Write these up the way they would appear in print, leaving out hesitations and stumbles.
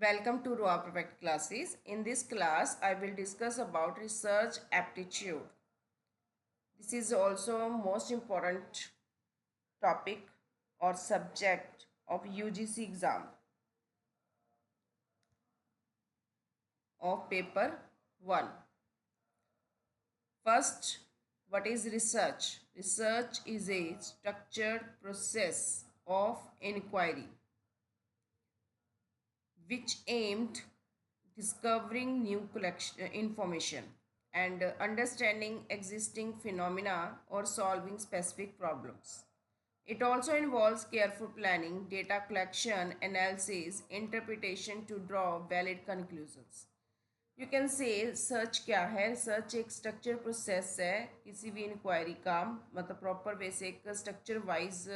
Welcome to Raw Perfect classes. In this class, I will discuss about research aptitude. This is also most important topic or subject of UGC exam of paper 1. First, what is research? Research is a structured process of inquiry which aimed discovering new collection information and understanding existing phenomena or solving specific problems. It also involves careful planning, data collection, analysis, interpretation to draw valid conclusions. You can से search क्या है। Search एक structure process है किसी भी inquiry का, मतलब proper way से एक structure wise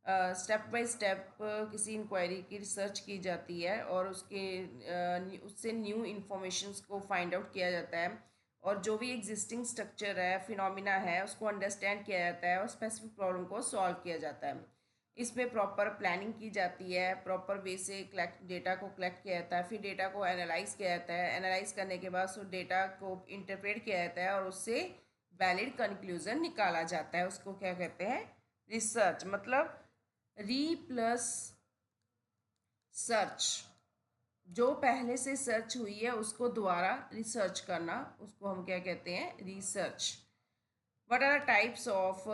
step by step किसी इंक्वायरी की रिसर्च की जाती है और उससे न्यू इन्फॉर्मेशंस को फाइंड आउट किया जाता है और जो भी एग्जिस्टिंग स्ट्रक्चर है, फिनोमिना है, उसको अंडरस्टैंड किया जाता है और स्पेसिफिक प्रॉब्लम को सॉल्व किया जाता है। इसमें प्रॉपर प्लानिंग की जाती है, प्रॉपर वे से कलेक्ट डेटा को कलेक्ट किया जाता है, फिर डेटा को एनालाइज किया जाता है, एनालाइज करने के बाद उस डेटा को इंटरप्रेट किया जाता है और उससे वैलिड कंक्लूजन निकाला जाता है। उसको क्या कहते हैं? रिसर्च। मतलब री प्लस सर्च, जो पहले से सर्च हुई है उसको दोबारा रिसर्च करना, उसको हम क्या कहते हैं? Research. What are the types of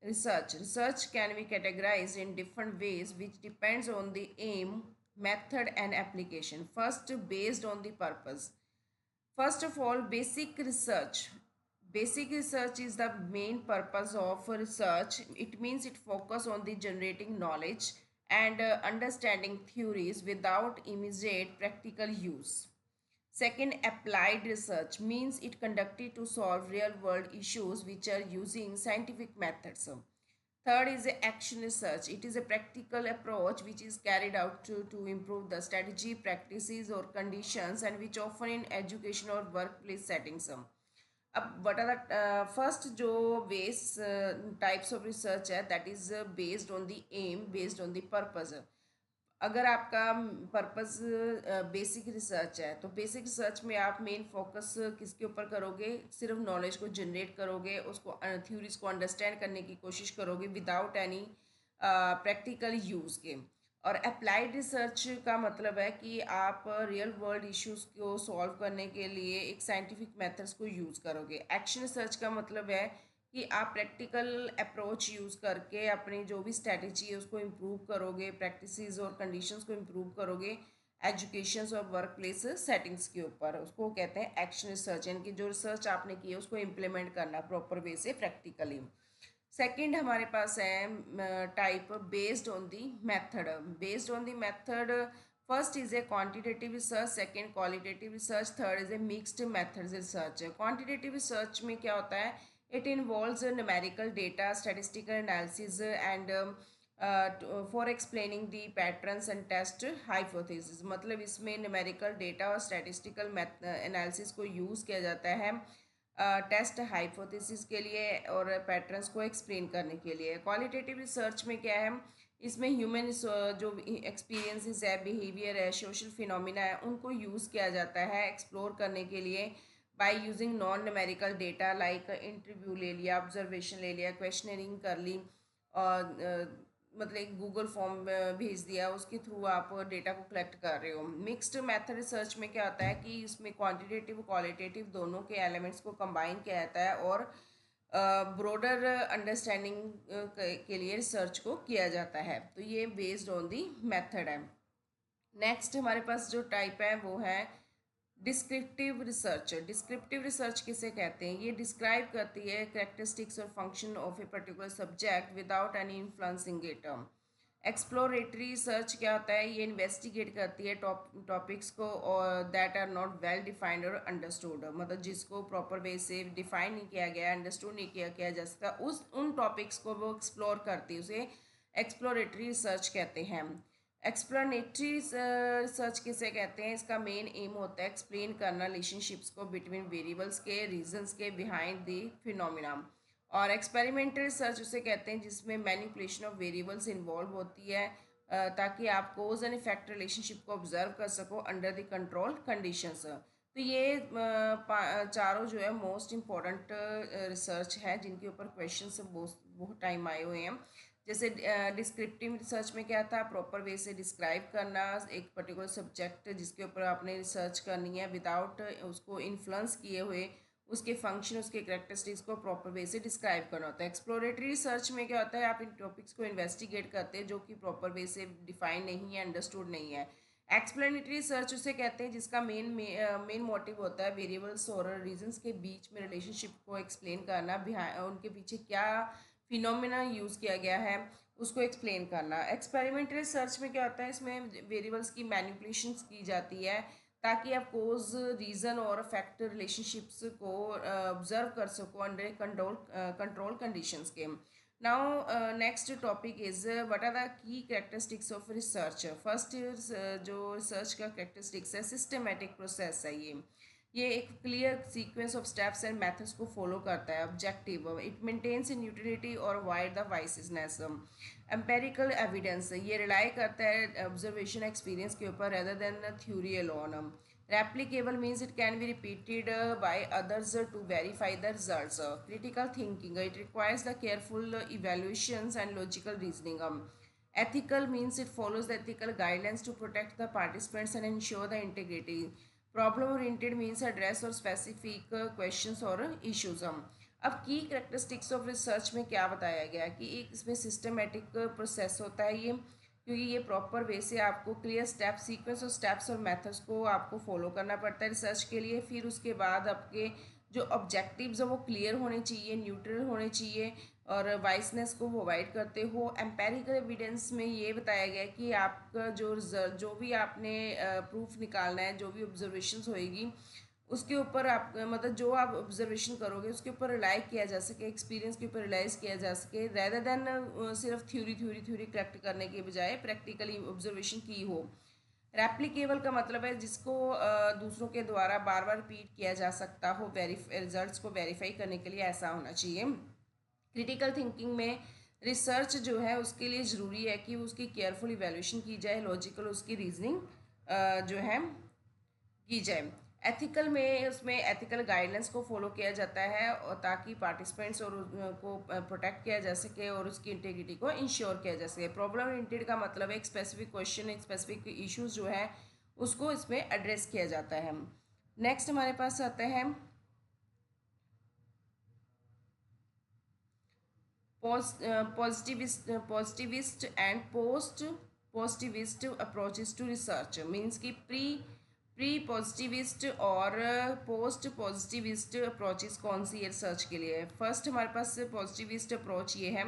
research? Research can be categorized in different ways which depends on the aim, method and application. First, based on the purpose. First of all, basic research. Basic research is the main purpose of research. It means it focus on the generating knowledge and understanding theories without immediate practical use. Second, applied research means it conducted to solve real world issues which are using scientific methods. Third is action research. It is a practical approach which is carried out to improve the strategy, practices or conditions and which often in education or workplace settings. अब what are the first जो base types of research है, that is based on the aim, based on the purpose. अगर आपका purpose basic research है तो basic research में आप main focus किसके ऊपर करोगे? सिर्फ नॉलेज को जनरेट करोगे, उसको थ्योरीज को अंडरस्टैंड करने की कोशिश करोगे विदाउट एनी प्रैक्टिकल यूज़ के। और अप्लाइड रिसर्च का मतलब है कि आप रियल वर्ल्ड इश्यूज को सॉल्व करने के लिए एक साइंटिफिक मेथड्स को यूज़ करोगे। एक्शन रिसर्च का मतलब है कि आप प्रैक्टिकल अप्रोच यूज़ करके अपनी जो भी स्ट्रैटेजी है उसको इम्प्रूव करोगे, प्रैक्टिसेस और कंडीशंस को इम्प्रूव करोगे एजुकेशन और वर्क प्लेस सेटिंग्स के ऊपर। उसको कहते हैं एक्शन रिसर्च, यानी कि जो रिसर्च आपने की है उसको इम्प्लीमेंट करना प्रॉपर वे से प्रैक्टिकली। सेकंड हमारे पास है type based on the method. Based on the method, first is a quantitative research, second qualitative research, third is a mixed methods research. Quantitative research में क्या होता है? It involves numerical data, statistical analysis, and for explaining the patterns and test hypothesis. मतलब इसमें numerical data और statistical analysis को use किया जाता है टेस्ट हाइपोथेसिस के लिए और पैटर्न्स को एक्सप्लेन करने के लिए। क्वालिटेटिव रिसर्च में क्या है? इसमें ह्यूमन जो एक्सपीरियंसेस है, बिहेवियर है, सोशल फिनोमिना है, उनको यूज़ किया जाता है एक्सप्लोर करने के लिए by using non numerical data like interview ले लिया, ऑब्जर्वेशन ले लिया, क्वेश्चनरिंग कर ली और मतलब एक गूगल फॉर्म भेज दिया, उसके थ्रू आप डेटा को कलेक्ट कर रहे हो। मिक्स्ड मेथड रिसर्च में क्या होता है कि इसमें क्वांटिटेटिव क्वालिटेटिव दोनों के एलिमेंट्स को कंबाइन किया जाता है और ब्रॉडर अंडरस्टैंडिंग के लिए रिसर्च को किया जाता है। तो ये बेस्ड ऑन दी मेथड है। नेक्स्ट हमारे पास जो टाइप है वो है डिस्क्रिप्टिव रिसर्च। डिस्क्रिप्टिव रिसर्च किसे कहते हैं? ये डिस्क्राइब करती है कैरेक्टरिस्टिक्स और function of a particular subject without any influencing it. Exploratory research क्या होता है? ये इन्वेस्टिगेट करती है टॉपिक्स को और that are not well defined और अंडरस्टूड, मतलब जिसको प्रॉपर वे से डिफाइन नहीं किया गया, अंडरस्टूड नहीं किया जा सकता, उस उन टॉपिक्स को वो एक्सप्लोर करती है, उसे एक्सप्लोरेटरी रिसर्च कहते हैं। एक्सप्लेनेटरी रिसर्च किसे कहते हैं? इसका मेन एम होता है एक्सप्लेन करना रिलेशनशिप्स को बिटवीन वेरिएबल्स के, रीजंस के बिहाइंड द फिनोमिना। और एक्सपेरिमेंटल रिसर्च उसे कहते हैं जिसमें मैनिपुलेशन ऑफ वेरिएबल्स इन्वॉल्व होती है ताकि आप कोज एंड इफेक्ट रिलेशनशिप को ऑब्जर्व कर सको अंडर द कंट्रोल कंडीशंस। तो ये चारों जो है मोस्ट इम्पॉर्टेंट रिसर्च है जिनके ऊपर क्वेश्चन बहुत टाइम आए हुए हैं। जैसे डिस्क्रिप्टिव रिसर्च में क्या था, प्रॉपर वे से डिस्क्राइब करना एक पर्टिकुलर सब्जेक्ट जिसके ऊपर आपने रिसर्च करनी है विदाउट उसको इन्फ्लुएंस किए हुए उसके फंक्शन उसके करेक्टरिस्टिक्स को प्रॉपर वे से डिस्क्राइब करना होता है। एक्सप्लोरेटरी रिसर्च में क्या होता है, आप इन टॉपिक्स को इन्वेस्टिगेट करते हैं जो कि प्रॉपर वे से डिफाइन नहीं है, अंडरस्टूड नहीं है। एक्सप्लेनेटरी रिसर्च उसे कहते हैं जिसका मेन मोटिव होता है वेरिएबल्स और रीजंस के बीच में रिलेशनशिप को एक्सप्लेन करना, उनके पीछे क्या फिनोमिना यूज़ किया गया है उसको एक्सप्लेन करना। एक्सपेरिमेंटल रिसर्च में क्या होता है, इसमें वेरिएबल्स की मैनिपुलेशंस की जाती है ताकि आप कोज रीज़न और फैक्टर रिलेशनशिप्स को ऑब्जर्व कर सको अंडर कंट्रोल कंडीशंस के। Now next topic is what are the key characteristics of research. First जो रिसर्च का कैरेक्टरिस्टिक्स है, सिस्टमेटिक प्रोसेस है ये एक clear sequence of steps and methods को फॉलो करता है। ऑब्जेक्टिव, इट मेंटेन्स न्यूट्रलिटी और avoid the biasedness. Empirical evidence, ये रिलाई करता है ऑब्जर्वेशन एक्सपीरियंस के ऊपर rather than theory alone. replicable means it can be repeated by others to verify the results. Critical thinking, it requires the careful evaluations and logical reasoning. Ethical means it follows the ethical guidelines to protect the participants and ensure the integrity. Problem oriented means address or specific questions or issues. अब की characteristics of research में क्या बताया गया कि एक इसमें systematic process होता है ये, क्योंकि ये प्रॉपर वे से आपको क्लियर स्टेप सीक्वेंस और स्टेप्स और मेथड्स को आपको फॉलो करना पड़ता है रिसर्च के लिए। फिर उसके बाद आपके जो ऑब्जेक्टिव्स हैं वो क्लियर होने चाहिए, न्यूट्रल होने चाहिए और वाइसनेस को अवॉइड करते हो। एम्पेरिकल एविडेंस में ये बताया गया कि आपका जो रिजल्ट जो भी आपने प्रूफ निकालना है, जो भी ऑब्जर्वेशंस होएगी उसके ऊपर आप मतलब जो आप ऑब्जर्वेशन करोगे उसके ऊपर रिलाई किया जा सके, एक्सपीरियंस के ऊपर रिलाइज किया जा सके, रेदर देन सिर्फ थ्योरी कलेक्ट करने के बजाय प्रैक्टिकली ऑब्जर्वेशन की हो। रेप्लिकेबल का मतलब है जिसको दूसरों के द्वारा बार बार रिपीट किया जा सकता हो रिजल्ट्स को वेरीफाई करने के लिए, ऐसा होना चाहिए। क्रिटिकल थिंकिंग में रिसर्च जो है उसके लिए ज़रूरी है कि उसकी केयरफुल इवेल्यूशन की जाए, लॉजिकल उसकी रीजनिंग जो है की जाए। एथिकल में उसमें एथिकल गाइडलाइंस को फॉलो किया जाता है और ताकि पार्टिसिपेंट्स और को प्रोटेक्ट किया जा सके और उसकी इंटीग्रिटी को इंश्योर किया जा सके। प्रॉब्लम ओरिएंटेड का मतलब है एक स्पेसिफिक क्वेश्चन, एक स्पेसिफिक इश्यूज जो है उसको इसमें एड्रेस किया जाता है। नेक्स्ट हमारे पास आता है positivist and post positivist approaches to research. Means कि प्री पॉजिटिविस्ट और पोस्ट पॉजिटिविस्ट अप्रोचेस कौन सी है रिसर्च के लिए। फर्स्ट हमारे पास पॉजिटिविस्ट अप्रोच ये है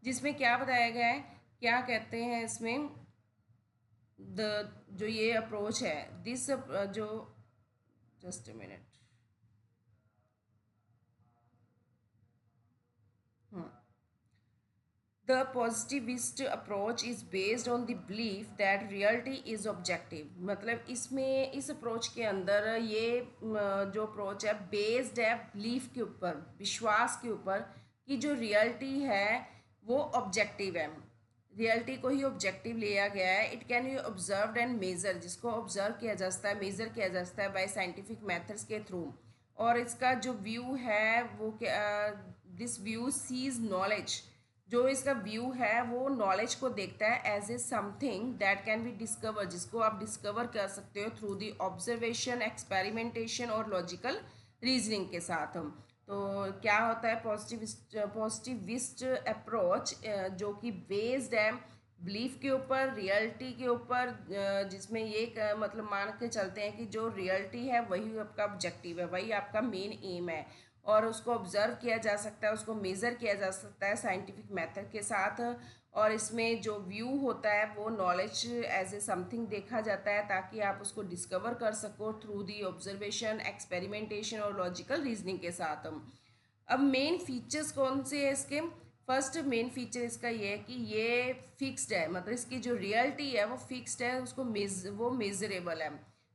जिसमें क्या बताया गया है, क्या कहते हैं इसमें द जो ये अप्रोच है दिस जो just a minute The positivist approach is based on the belief that reality is objective। मतलब इसमें इस अप्रोच के अंदर ये जो अप्रोच है बेस्ड है बिलीफ के ऊपर, विश्वास के ऊपर कि जो रियलिटी है वो ऑब्जेक्टिव है, रियलिटी को ही ऑब्जेक्टिव लिया गया है। It can be observed and measure, जिसको ऑब्जर्व किया जा सकता है, मेजर किया जा सकता है बाय साइंटिफिक मेथड्स के थ्रू। और इसका जो व्यू है वो क्या, दिस व्यू सीज नॉलेज, जो इसका व्यू है वो नॉलेज को देखता है as a something that can be discover, जिसको आप डिस्कवर कर सकते हो थ्रू दी ऑब्जर्वेशन, एक्सपेरिमेंटेशन और लॉजिकल रीजनिंग के साथ। तो क्या होता है पॉजिटिविस्ट अप्रोच जो कि बेस्ड है बिलीफ के ऊपर, रियलिटी के ऊपर, जिसमें ये मतलब मान के चलते हैं कि जो रियलिटी है वही आपका ऑब्जेक्टिव है, वही आपका मेन एम है और उसको ऑब्जर्व किया जा सकता है, उसको मेज़र किया जा सकता है साइंटिफिक मेथड के साथ। और इसमें जो व्यू होता है वो नॉलेज एज ए समथिंग देखा जाता है ताकि आप उसको डिस्कवर कर सको थ्रू दी ऑब्जर्वेशन, एक्सपेरिमेंटेशन और लॉजिकल रीजनिंग के साथ। अब मेन फीचर्स कौन से हैं इसके। फर्स्ट मेन फीचर इसका ये है कि ये फिक्स्ड है, मतलब इसकी जो रियलिटी है वो फिक्स्ड है, उसको वो मेजरेबल है।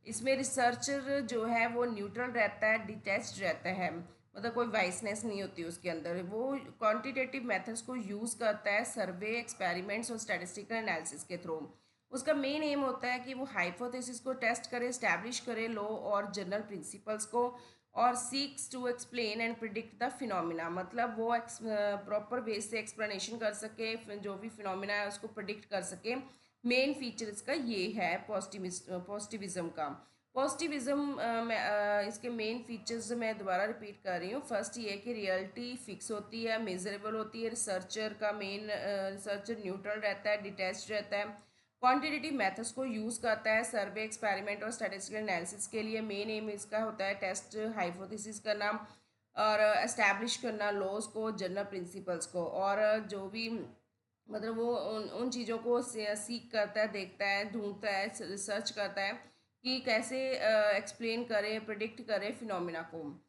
इसमें रिसर्चर जो है वो न्यूट्रल रहता है, डिटैच्ड रहता है, मतलब कोई वाइसनेस नहीं होती उसके अंदर। वो क्वांटिटेटिव मेथड्स को यूज़ करता है सर्वे, एक्सपेरिमेंट्स और स्टैटिस्टिकल एनालिसिस के थ्रू। उसका मेन एम होता है कि वो हाइपोथेसिस को टेस्ट करे, स्टैब्लिश करे लॉ और जनरल प्रिंसिपल्स को, और seeks to explain and predict the phenomena. मतलब वो प्रॉपर वे से एक्सप्लेनेशन कर सके, जो भी फिनोमिना है उसको प्रिडिक्ट कर सके। मेन फीचर इसका ये है पॉजिटिविज्म का। पॉजिटिविज्म में इसके मेन फीचर्स मैं दोबारा रिपीट कर रही हूँ। फर्स्ट ये कि रियलिटी फिक्स होती है, मेजरेबल होती है, रिसर्चर का मेन रिसर्चर न्यूट्रल रहता है, डिटैच्ड रहता है, क्वांटिटेटिव मेथड्स को यूज़ करता है सर्वे, एक्सपेरिमेंट और स्टैटिस्टिकल एनालिसिस के लिए। मेन एम इसका होता है टेस्ट हाइपोथेसिस करना और एस्टैब्लिश करना लॉज को, जनरल प्रिंसिपल्स को, और जो भी मतलब वो उन चीज़ों को सीख करता है, देखता है, ढूंढता है, रिसर्च करता है कि कैसे एक्सप्लेन करे, प्रिडिक्ट करे फिनोमिना को।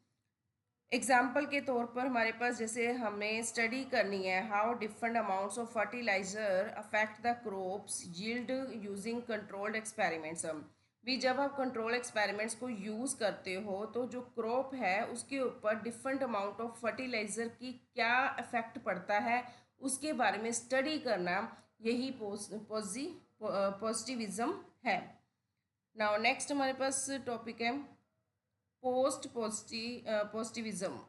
एग्जाम्पल के तौर पर हमारे पास जैसे हमें स्टडी करनी है how different amounts of fertiliser affect the crops yield using controlled experiments. भी जब आप कंट्रोल एक्सपेरिमेंट्स को यूज़ करते हो तो जो क्रॉप है उसके ऊपर डिफरेंट अमाउंट ऑफ फर्टिलाइज़र की क्या इफेक्ट पड़ता है उसके बारे में स्टडी करना, यही पॉजिटिविज्म है। नाउ नेक्स्ट हमारे पास टॉपिक है पॉजिटिविज्म।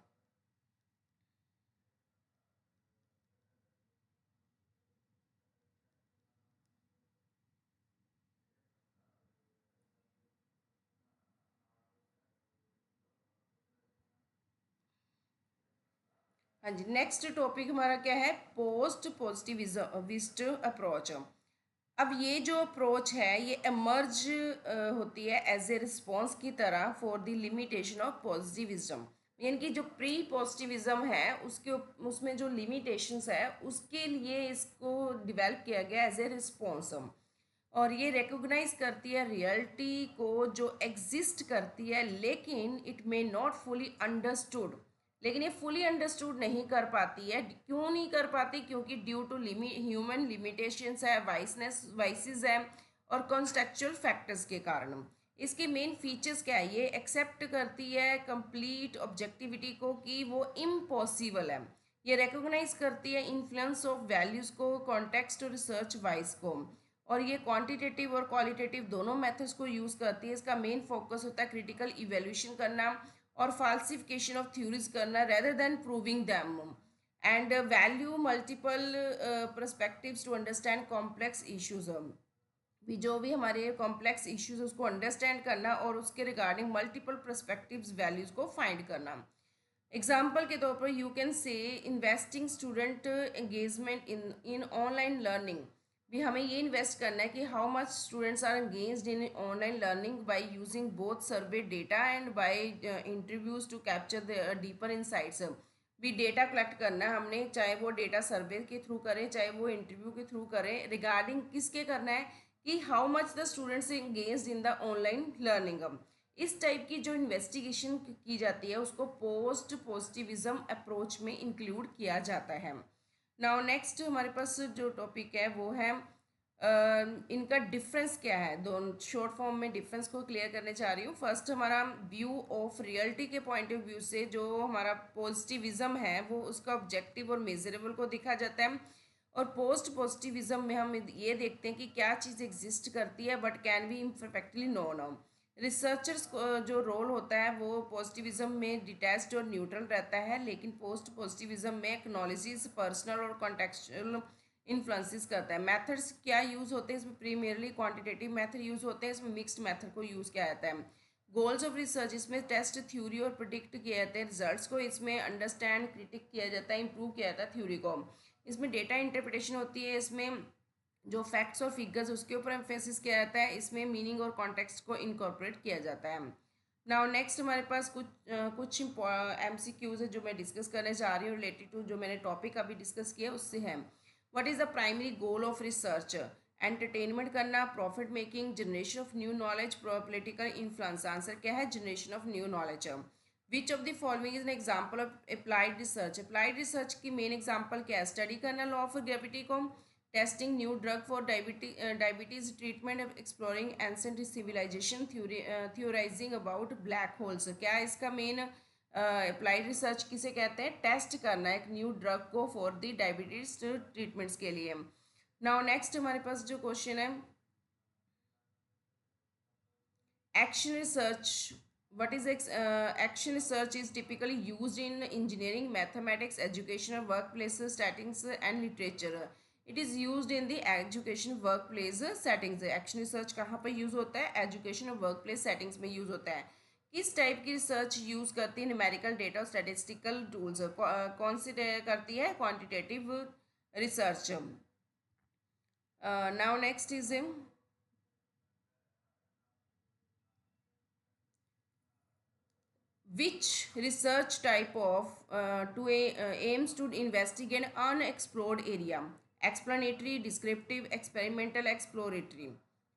हाँ जी, नेक्स्ट टॉपिक हमारा क्या है, पोस्ट पॉजिटिविस्ट अप्रोच। अब ये जो अप्रोच है ये एमर्ज होती है एज ए रिस्पॉन्स की तरह for the limitation of positivism. यानी कि जो प्री पॉजिटिविज्म है उसके उसमें जो लिमिटेशंस है उसके लिए इसको डिवेल्प किया गया एज ए रिस्पॉन्स। और ये रिकॉग्नाइज करती है रियलिटी को जो एग्जिस्ट करती है, लेकिन it may not fully understood. लेकिन ये फुली अंडरस्टूड नहीं कर पाती है। क्यों नहीं कर पाती? क्योंकि ड्यू टू ह्यूमन लिमिटेशंस है, वाइसेस है और कॉन्टेक्चुअल फैक्टर्स के कारण। इसके मेन फीचर्स क्या है, ये एक्सेप्ट करती है कंप्लीट ऑब्जेक्टिविटी को कि वो इम्पॉसिबल है। ये रिकॉग्नाइज करती है इन्फ्लुएंस ऑफ वैल्यूज़ को, कॉन्टेक्स्ट और रिसर्च वाइज को, और ये क्वांटिटेटिव और क्वालिटेटिव दोनों मेथड्स को यूज़ करती है। इसका मेन फोकस होता है क्रिटिकल इवेल्यूशन करना और फाल्सिफिकेशन ऑफ थ्योरीज करना rather than proving them, and value multiple perspectives to understand complex issues. भी जो भी हमारे कॉम्प्लेक्स इश्यूज उसको अंडरस्टैंड करना और उसके रिगार्डिंग मल्टीपल परस्पेक्टिव्स वैल्यूज को फाइंड करना। एग्जाम्पल के तौर पर you can say investing student engagement in online learning. भी हमें ये इन्वेस्ट करना है कि how much students are engaged in online learning by using both survey data and by interviews to capture the deeper insights. भी data collect करना है हमने, चाहे वो डेटा सर्वे के थ्रू करें चाहे वो इंटरव्यू के थ्रू करें, रिगार्डिंग किसके करना है कि how much the students engaged in the online learning. इस टाइप की जो इन्वेस्टिगेशन की जाती है उसको पोस्ट पॉजिटिविज्म अप्रोच में इंक्लूड किया जाता है। नाउ नेक्स्ट हमारे पास जो टॉपिक है वो है इनका डिफरेंस क्या है। दोनों शॉर्ट फॉर्म में डिफरेंस को क्लियर करने चाह रही हूँ। फर्स्ट हमारा व्यू ऑफ रियलिटी के पॉइंट ऑफ व्यू से जो हमारा पॉजिटिविज्म है वो उसका ऑब्जेक्टिव और मेजरेबल को देखा जाता है, और पोस्ट पॉजिटिविज्म में हम ये देखते हैं कि क्या चीज़ एग्जिस्ट करती है but can be imperfectly known. Researchers जो रोल होता है वो पॉजिटिविज्म में डिटैच्ड और न्यूट्रल रहता है, लेकिन पोस्ट पॉजिटिविज्म में एक्नॉलेजेस पर्सनल और कॉन्टेक्चुअल इन्फ्लुएंसेस करता है। मेथड्स क्या यूज़ होते हैं इसमें, प्रीमियरली क्वांटिटेटिव मेथड यूज़ होते हैं, इसमें मिक्स्ड मेथड को यूज़ किया जाता है। गोल्स ऑफ रिसर्च, इसमें टेस्ट थ्योरी और प्रिडिक्ट किए जाते हैं रिजल्ट्स को, इसमें अंडरस्टैंड क्रिटिक किया जाता है, इंप्रूव किया जाता है थ्योरी को। इसमें डेटा इंटरप्रिटेशन होती है, इसमें जो फैक्ट्स और फिगर्स उसके ऊपर एम्फेसिस किया जाता है, इसमें मीनिंग और कॉन्टेक्स्ट को इनकॉर्पोरेट किया जाता है। नाउ नेक्स्ट हमारे पास कुछ MCQs है जो मैं डिस्कस करने जा रही हूँ रिलेटेड टू जो मैंने टॉपिक अभी डिस्कस किया उससे है। What is the primary goal of research? Entertainment करना, profit making, generation of new knowledge, political influence. Answer क्या है? Generation of new knowledge. Which of the following is an example of applied research? Applied research की main example क्या है? Study करना law of gravity को, testing new drug for diabetes treatment, exploring ancient civilization, theorizing about black holes. क्या इसका main applied research किसे कहते हैं? टेस्ट करना एक न्यू ड्रग को फॉर द डायबिटीज ट्रीटमेंट्स के लिए। नाउ नेक्स्ट हमारे पास जो क्वेश्चन है, action research. What is action research is typically used in engineering, mathematics, educational workplaces settings and literature. It is used in the education workplace settings. Action research कहाँ पर use होता है? Education और work place settings में use होता है। किस type की रिसर्च यूज़ करती है? न्यूमेरिकल डेटा और स्टैटिस्टिकल टूल्स। कौन सी करती है? Quantitative research. Now next is which research type of aims to investigate unexplored area? Explanatory, descriptive, experimental, exploratory.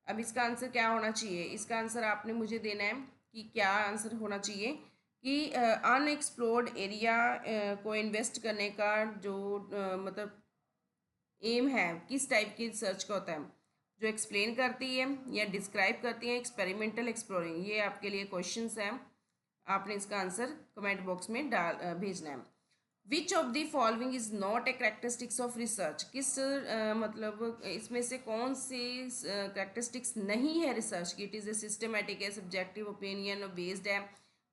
अब इसका आंसर क्या होना चाहिए? इसका आंसर आपने मुझे देना है कि क्या आंसर होना चाहिए कि अनएक्सप्लोर्ड एरिया को इन्वेस्ट करने का जो मतलब एम है किस टाइप की रिसर्च का होता है? जो एक्सप्लेन करती है या डिस्क्राइब करती है, एक्सपेरिमेंटल, एक्सप्लोरिंग। ये आपके लिए क्वेश्चंस हैं, आपने इसका आंसर कमेंट बॉक्स में भेजना है। Which of the following is not a characteristics of research? किस मतलब इसमें से कौन सी करेक्टरिस्टिक्स नहीं है रिसर्च की? इट इज़ ए सिस्टमेटिक है, सब्जेक्टिव ओपिनियन बेस्ड है,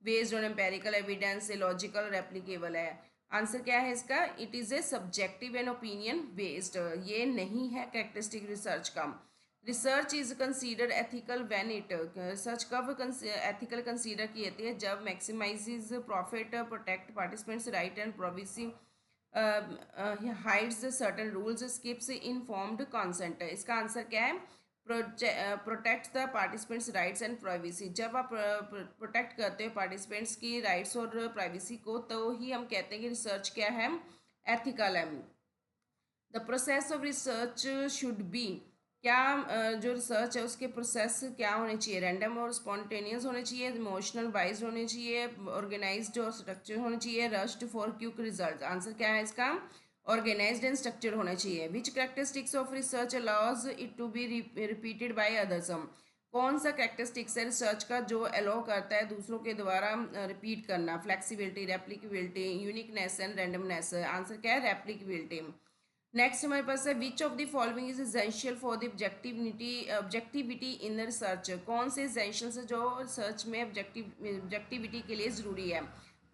based on empirical evidence, a logical और एप्लीकेबल है। आंसर क्या है इसका? It is a subjective and opinion based. ये नहीं है करेक्टरिस्टिक रिसर्च का। Research is considered ethical when it, research कब एथिकल कंसीडर की जाती है? जब maximises profit, protect participants right and privacy, hides certain rules, skips informed consent. इसका आंसर क्या है? Protect the participants rights and privacy. जब आप प्रोटेक्ट करते हो पार्टिसिपेंट्स की राइट्स और प्राइवेसी को, तो ही हम कहते हैं कि रिसर्च क्या है? एथिकल है। The process of research should be, क्या जो रिसर्च है उसके प्रोसेस क्या होने चाहिए? रैंडम और स्पॉन्टेनियस होने चाहिए, इमोशनल वाइज होने चाहिए, ऑर्गेनाइज्ड और स्ट्रक्चर होने चाहिए, rushed for quick result. Answer क्या है इसका? ऑर्गेनाइज्ड एंड स्ट्रक्चर होना चाहिए। Which characteristics of research allows it to be repeated by others? कौन सा करेक्टरिस्टिक्स है रिसर्च का जो अलाउ करता है दूसरों के द्वारा रिपीट करना? Flexibility, replicability, uniqueness and randomness. Answer क्या है? रेप्लिकेबिलिटी। नेक्स्ट हमारे पास है which of the following is essential for the objectivity in research? कौन से एसेंशियल्स है जो रिसर्च में ऑब्जेक्टिविटी के लिए ज़रूरी है?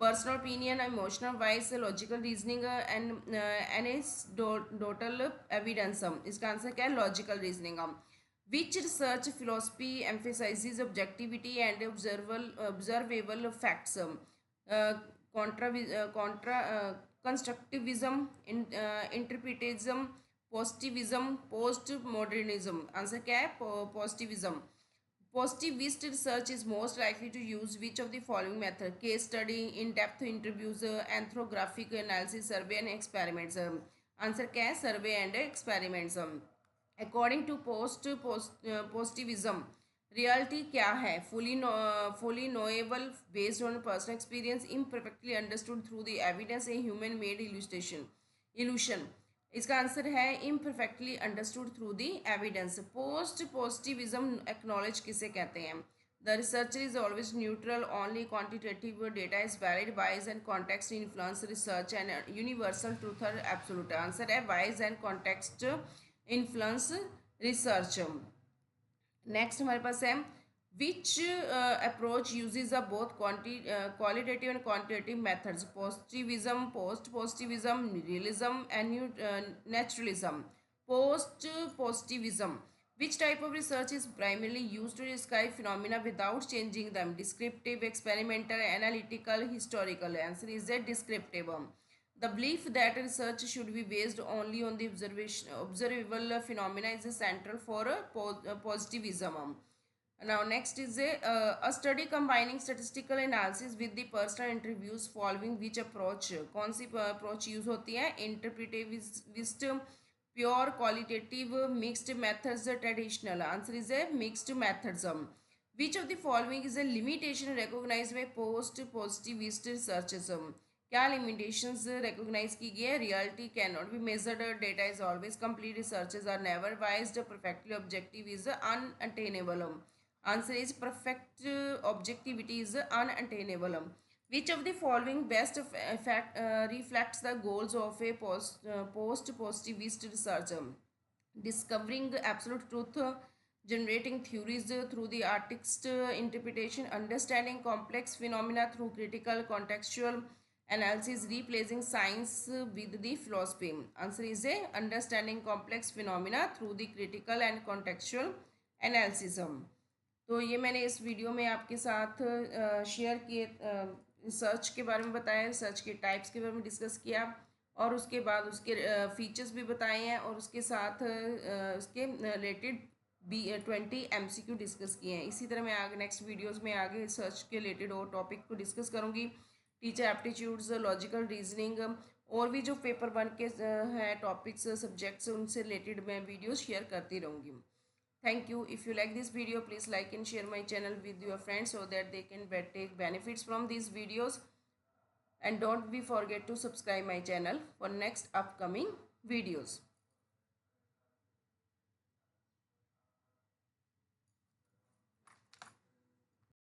Personal opinion, emotional wise, logical reasoning and anecdotal evidence. इसका आंसर क्या है? Logical reasoning. Which research philosophy emphasises objectivity and observable facts? Contra constructivism, इंटरप्रिटिज्म, positivism, post modernism. Answer क्या है? Positivism. Positivist research is most likely to use which of the following method? Case study, in-depth interviews, ethnographic analysis, survey and experiments. Answer क्या है? Survey and experiments. According to positivism, reality क्या है? Fully knowable based on personal experience, imperfectly understood through the evidence, a human made illusion. इसका answer है imperfectly understood through the evidence. Post positivism acknowledge किसे कहते हैं? The researcher is always neutral, only quantitative data is valid, bias and context influence research, and universal truth are absolute. Answer है bias and context influence research. Next हमारे पास है which approach uses a both qualitative and quantitative methods? Positivism, post positivism, realism and naturalism. Post positivism. Which type of research is primarily use to describe phenomena without changing them? Descriptive, experimental, analytical, historical. Answer is a descriptive. The belief that research should be based only on the observable phenomena is central for positivism. Now, next is a study combining statistical analysis with the personal interviews following which approach? कौन सी approach use होती है? Interpretivist, pure, qualitative, mixed methods, traditional. Answer is a mixed methods. Which of the following is a limitation recognized by post-positivist researchers? क्या limitations recognise की गई है? Reality can not be measured, data is always complete, researchers are never biased, perfectly objective is unattainable. Answer is perfect objectivity is unattainable. Which of the following best reflects the goals of a post-positivist researcher? Discovering absolute truth, generating theories through the artist's interpretation, understanding complex phenomena through critical contextual analysis, replacing science with the philosophy. Answer is A, understanding complex phenomena through the critical and contextual analysis. तो ये मैंने इस video में आपके साथ share किए, research के बारे में बताया, रिसर्च के टाइप्स के बारे में डिस्कस किया, और उसके बाद उसके फीचर्स भी बताए हैं, और उसके साथ उसके रिलेटेड 20 MCQ डिस्कस किए हैं। इसी तरह मैं आगे नेक्स्ट वीडियोस में आगे रिसर्च के रिलेटेड और टॉपिक को डिस्कस करूँगी। टीचर एप्टीट्यूड्स, लॉजिकल रीजनिंग, और भी जो पेपर 1 के हैं टॉपिक्स, सब्जेक्ट्स, उनसे रिलेटेड मैं वीडियोस शेयर करती रहूँगी। Thank you. If you like this video, please like and share my channel with your friends so that they can take benefits from these videos. And don't be forget to subscribe my channel for next upcoming videos.